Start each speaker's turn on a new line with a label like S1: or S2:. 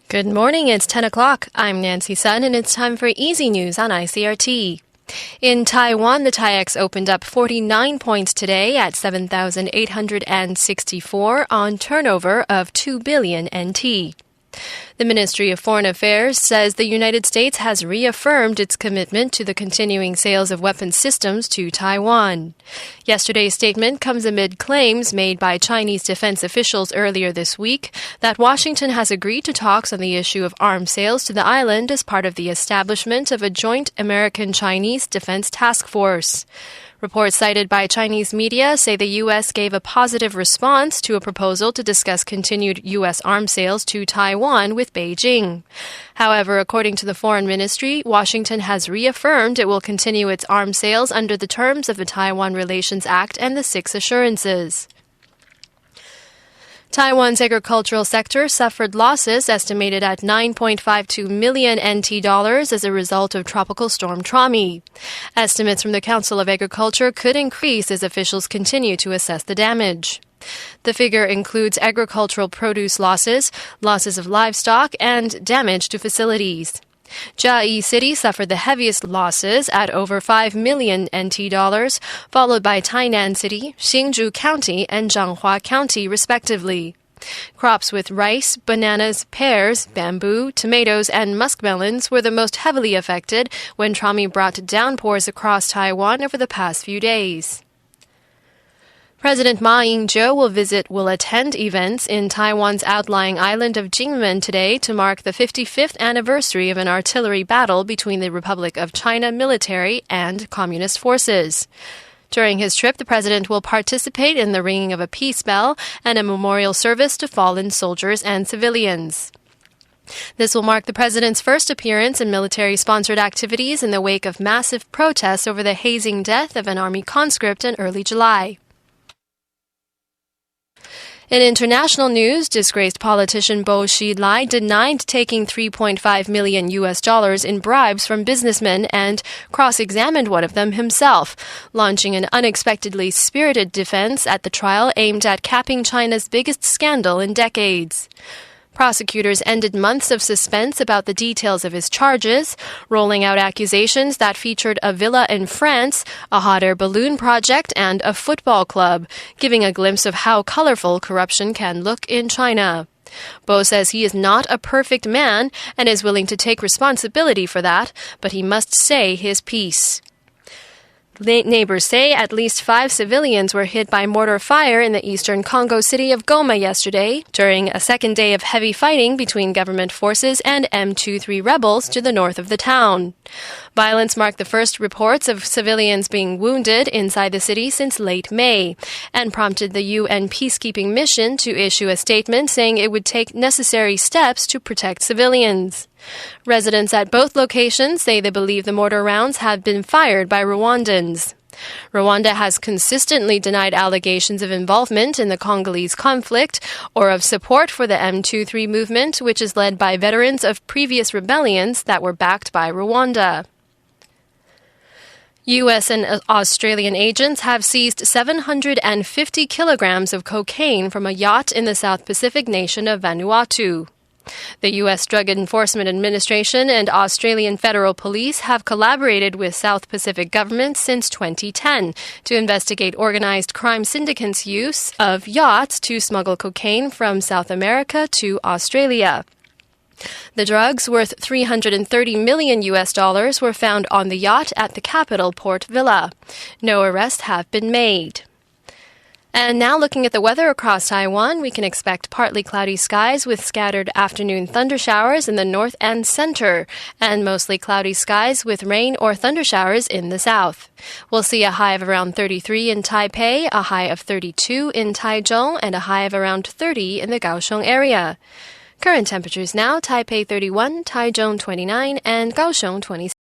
S1: Good morning, it's 10 o'clock. I'm Nancy Sun, and it's time for Easy News on ICRT. In Taiwan, the TAIEX opened up 49 points today at 7,864 on turnover of 2 billion NT. The Ministry of Foreign Affairs says the United States has reaffirmed its commitment to the continuing sales of weapons systems to Taiwan. Yesterday's statement comes amid claims made by Chinese defense officials earlier this week that Washington has agreed to talks on the issue of arms sales to the island as part of the establishment of a joint American-Chinese defense task force. Reports cited by Chinese media say the U.S. gave a positive response to a proposal to discuss continued U.S. arms sales to Taiwan with Beijing. However, according to the Foreign Ministry, Washington has reaffirmed it will continue its arms sales under the terms of the Taiwan Relations Act and the Six Assurances. Taiwan's agricultural sector suffered losses estimated at 9.52 million NT dollars as a result of Tropical Storm Trami. Estimates from the Council of Agriculture could increase as officials continue to assess the damage. The figure includes agricultural produce losses, losses of livestock, and damage to facilities. Chiayi City suffered the heaviest losses at over 5 million NT dollars, followed by Tainan City, Hsinchu County, and Zhanghua County, respectively. Crops with rice, bananas, pears, bamboo, tomatoes, and muskmelons were the most heavily affected when Trami brought downpours across Taiwan over the past few days. President Ma Ying-jeou will attend events in Taiwan's outlying island of Jinmen today to mark the 55th anniversary of an artillery battle between the Republic of China military and communist forces. During his trip, the president will participate in the ringing of a peace bell and a memorial service to fallen soldiers and civilians. This will mark the president's first appearance in military-sponsored activities in the wake of massive protests over the hazing death of an army conscript in early July. In international news, disgraced politician Bo Xilai denied taking $3.5 million in bribes from businessmen and cross-examined one of them himself, launching an unexpectedly spirited defense at the trial aimed at capping China's biggest scandal in decades. Prosecutors ended months of suspense about the details of his charges, rolling out accusations that featured a villa in France, a hot air balloon project, and a football club, giving a glimpse of how colorful corruption can look in China. Bo says he is not a perfect man and is willing to take responsibility for that, but he must say his piece. Neighbors say at least 5 civilians were hit by mortar fire in the eastern Congo city of Goma yesterday during a second day of heavy fighting between government forces and M23 rebels to the north of the town. Violence marked the first reports of civilians being wounded inside the city since late May and prompted the UN peacekeeping mission to issue a statement saying it would take necessary steps to protect civilians. Residents at both locations say they believe the mortar rounds had been fired by Rwandans. Rwanda has consistently denied allegations of involvement in the Congolese conflict or of support for the M23 movement, which is led by veterans of previous rebellions that were backed by Rwanda. U.S. and Australian agents have seized 750 kilograms of cocaine from a yacht in the South Pacific nation of Vanuatu. The U.S. Drug Enforcement Administration and Australian Federal Police have collaborated with South Pacific governments since 2010 to investigate organized crime syndicates' use of yachts to smuggle cocaine from South America to Australia. The drugs, worth $330 million were found on the yacht at the capital Port Vila. No arrests have been made. And now looking at the weather across Taiwan, we can expect partly cloudy skies with scattered afternoon thundershowers in the north and center, and mostly cloudy skies with rain or thundershowers in the south. We'll see a high of around 33 in Taipei, a high of 32 in Taichung, and a high of around 30 in the Kaohsiung area. Current temperatures now, Taipei 31, Taichung 29, and Kaohsiung 26.